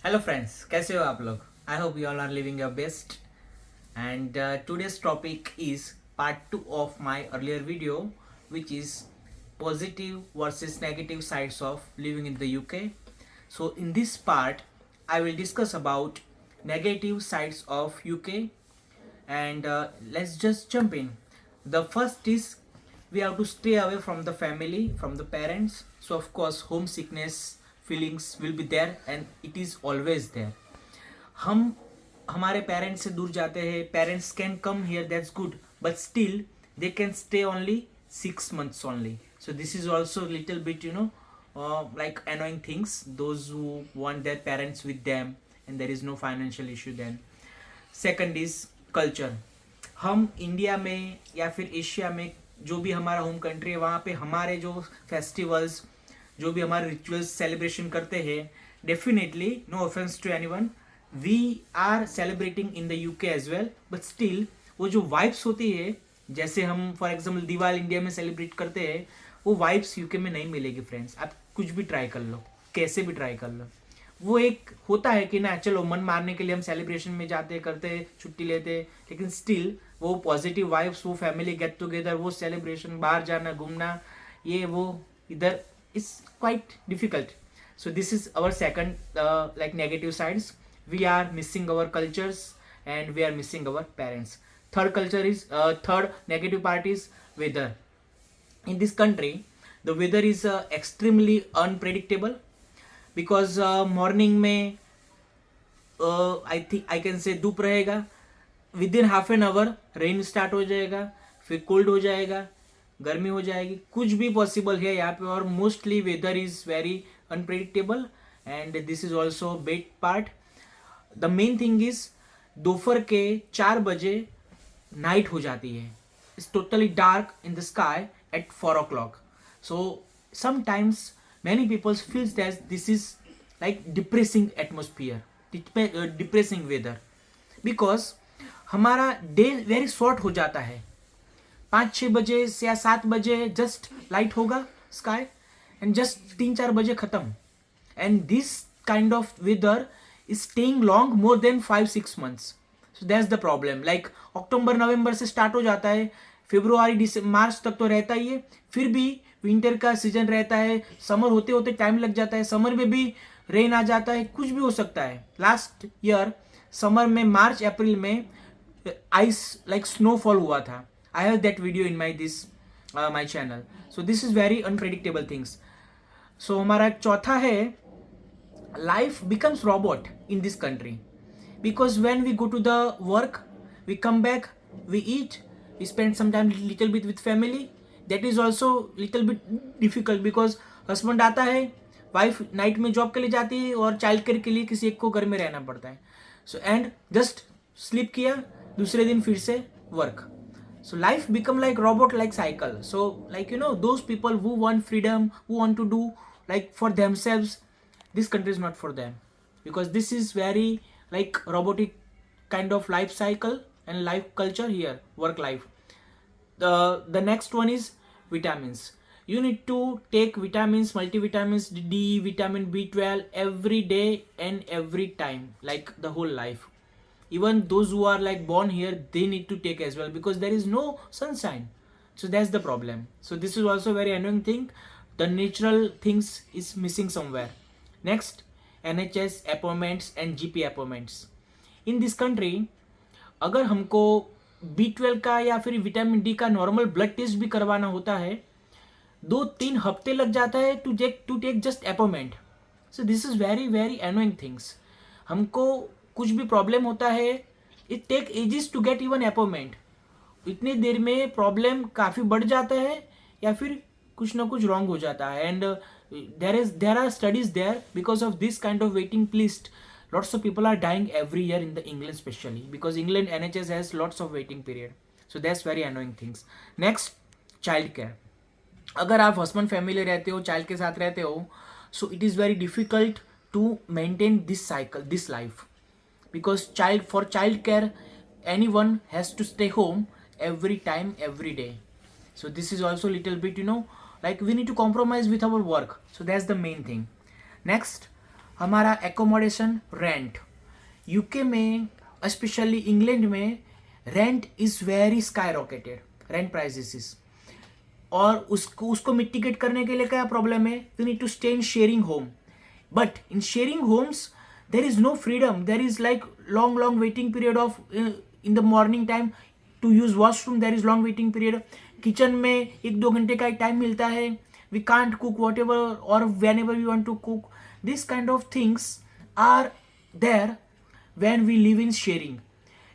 Hello friends, कैसे हो आप लोग? I hope you all are living your best and today's topic is part 2 of my earlier video, which is positive versus negative sides of living in the UK. So in this part I will discuss about negative sides of UK, and let's just jump in. The first is we have to stay away from the family, from the parents. So of course homesickness feelings will be there and it is always there. हम हमारे parents से दूर जाते हैं. Parents can come here, that's good, but still they can stay only 6 months only. So this is also little bit, like annoying things, those who want their parents with them and there is no financial issue. Then second is culture. हम India में या फिर Asia में जो भी हमारा home country है वहाँ पे हमारे जो फेस्टिवल्स, जो भी हमारे रिचुअल्स सेलिब्रेशन करते हैं, definitely no offence to anyone, we are celebrating in the UK as well, but still वो जो वाइब्स होती है, जैसे हम फॉर एग्जाम्पल दिवाली इंडिया में सेलिब्रेट करते हैं, वो वाइब्स यूके में नहीं मिलेगी फ्रेंड्स. आप कुछ भी ट्राई कर लो, कैसे भी ट्राई कर लो. वो एक होता है कि ना, चलो मन मारने के लिए हम सेलिब्रेशन में जाते करते, छुट्टी लेते, लेकिन स्टिल वो पॉजिटिव वाइब्स, वो फैमिली गेट टुगेदर, वो सेलिब्रेशन, बाहर जाना, घूमना, ये वो इधर is quite difficult. So this is our second like negative sides. We are missing our cultures and we are missing our parents. Third negative part is weather. In this country the weather is extremely unpredictable, because morning में I think I can say धूप रहेगा, within half an hour rain start हो जाएगा, फिर cold हो जाएगा, गर्मी हो जाएगी, कुछ भी पॉसिबल है यहाँ पे. और mostly weather is very unpredictable and this is also bad part. The main thing is दोपहर के 4 बजे नाइट हो जाती है. It's totally dark in the sky at 4 o'clock. So sometimes many people feels that this is like depressing atmosphere, depressing weather, because हमारा day very short हो जाता है. 5-6 बजे से या 7 बजे जस्ट लाइट होगा स्काई एंड जस्ट 3-4 बजे खत्म. And this kind of weather is staying long more than 5-6 months. So that's the problem. Like October November से स्टार्ट हो जाता है, फेब्रुआरी मार्च तक तो रहता ही है, फिर भी विंटर का सीजन रहता है, समर होते होते टाइम लग जाता है, समर में भी रेन आ जाता है, कुछ भी हो सकता है. लास्ट ईयर समर में मार्च अप्रैल में आइस लाइक स्नोफॉल हुआ था. I have that video in my channel. So this is very unpredictable things. सो हमारा चौथा है, life becomes robot in this country, because when we go to the work, we come back, we eat, we spend some time little bit with family. That is also little bit difficult, because husband आता है, wife night में job के लिए जाती है और child care के लिए किसी एक को घर में रहना पड़ता है. सो एंड जस्ट स्लीप किया, दूसरे दिन फिर से work. So life become like robot, like cycle. So like those people who want freedom, who want to do like for themselves, this country is not for them, because this is very like robotic kind of life cycle and life culture here, work life. The next one is vitamins. You need to take vitamins, multivitamins, D, vitamin B12 every day and every time, like the whole life. Even those who are like born here, they need to take as well, because there is no sunshine. So that's the problem. So this is also very annoying thing. The natural things is missing somewhere. Next, NHS appointments and GP appointments. In this country अगर हमको B12 का या फिर vitamin D का normal blood test भी करवाना होता है, 2-3 हफ्ते लग जाता है to take just appointment. So this is very very annoying things. हमको कुछ भी प्रॉब्लम होता है, it take ages to get even appointment. इतनी देर में प्रॉब्लम काफ़ी बढ़ जाता है या फिर कुछ ना कुछ रॉन्ग हो जाता है. And there are studies there, because of this kind of waiting list, lots of people are dying every year in the England, especially because England NHS has lots of waiting period. So that's very annoying things. Next, child care. अगर आप husband family रहते हो, child के साथ रहते हो, so it is very difficult to maintain this cycle, this life, because for child care anyone has to stay home every time, every day. So this is also little bit like we need to compromise with our work. So that's the main thing. Next, हमारा accommodation rent, UK में specially England में rent is very sky rocketed, rent prices. और उसको mitigate करने के लिए क्या problem है, you need to stay in sharing home, but in sharing homes there is no freedom, there is like long waiting period of in the morning time to use washroom, there is long waiting period, kitchen में 1-2 घंटे का time मिलता है, we can't cook whatever or whenever we want to cook, this kind of things are there when we live in sharing,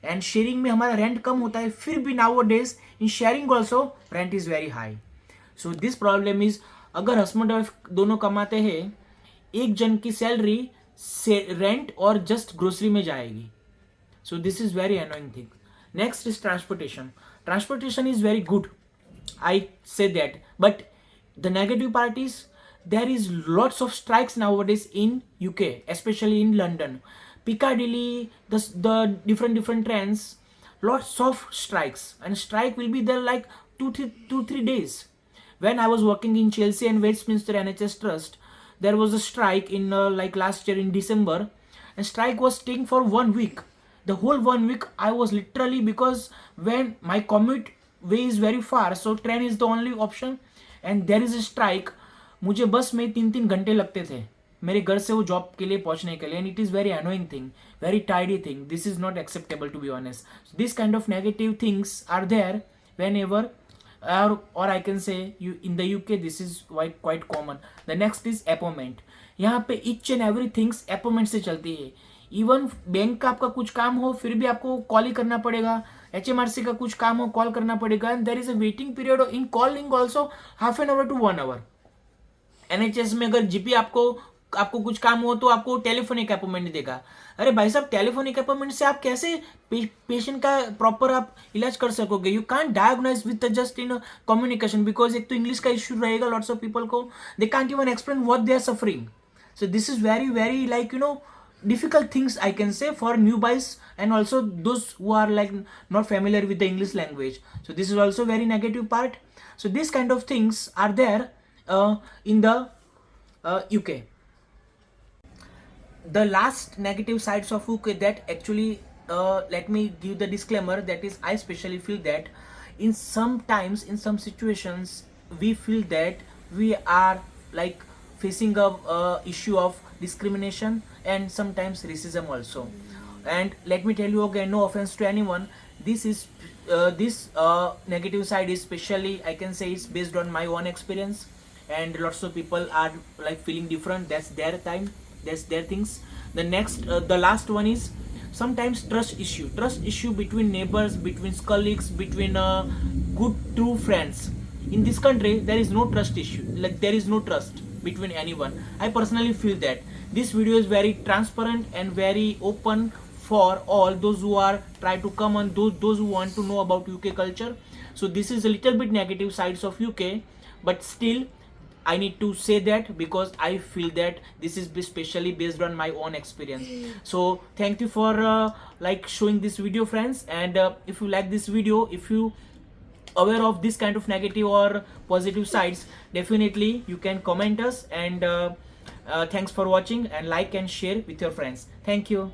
and sharing में हमारा rent कम होता है, फिर भी nowadays in sharing also rent is very high, so this problem is अगर husband wife दोनों कमाते हैं, एक जन की सैलरी से रेंट और जस्ट ग्रोसरी में जाएगी, सो this is very annoying thing. Next is transportation, transportation is very good, I say that, but the negative part is there is lots of strikes nowadays in UK, especially in London, Piccadilly, the different trains, lots of strikes, and strike will be there like 2-3 days. When I was working in Chelsea and Westminster NHS Trust, there was a strike in like last year in December, and strike was taking for 1 week. The whole 1 week I was literally, because when my commute way is very far, so train is the only option, and there is a strike, मुझे बस में 3-3 घंटे लगते थे मेरे घर से वो जॉब के लिए पहुंचने के लिए, and it is very annoying thing, very tiredy thing, this is not acceptable to be honest, this kind of negative things are there whenever or I can say you in the UK this is quite common. The next is appointment. यहाँ पे each and everything appointment से चलती है, even bank का आपका कुछ काम हो फिर भी आपको कॉल ही करना पड़ेगा, HMRC का कुछ काम हो कॉल करना पड़ेगा, and there is a waiting period in calling also half an hour to 1 hour. NHS में अगर GP आपको कुछ काम हो तो आपको टेलीफोनिक अपॉइंटमेंट देगा. अरे भाई साहब, टेलीफोनिक अपॉइंटमेंट से आप कैसे पेशेंट का प्रॉपर आप इलाज कर सकोगे? You can't diagnose with just in communication, because एक तो इंग्लिश का इश्यू रहेगा लॉट्स ऑफ पीपल को, they can't even explain what they are suffering. So this is very like difficult things I can say for new boys and also those who are like not familiar with the English language. So this is also very negative part. So these kind of things are there in the UK. The last negative sides of UK that actually let me give the disclaimer, that is I especially feel that in some situations we feel that we are like facing a issue of discrimination and sometimes racism also. And let me tell you again, no offense to anyone, this negative side is especially I can say it's based on my own experience, and lots of people are like feeling different. That's their time, that's their things. The last one is sometimes trust issue between neighbors, between colleagues, between good true friends. In this country there is no trust issue, like there is no trust between anyone. I personally feel that this video is very transparent and very open for all those who are try to come on, those who want to know about UK culture. So this is a little bit negative sides of UK, but still I need to say that because I feel that this is especially based on my own experience. So thank you for like showing this video, friends, and if you like this video, if you aware of this kind of negative or positive sides, definitely you can comment us, and thanks for watching, and like and share with your friends. Thank you.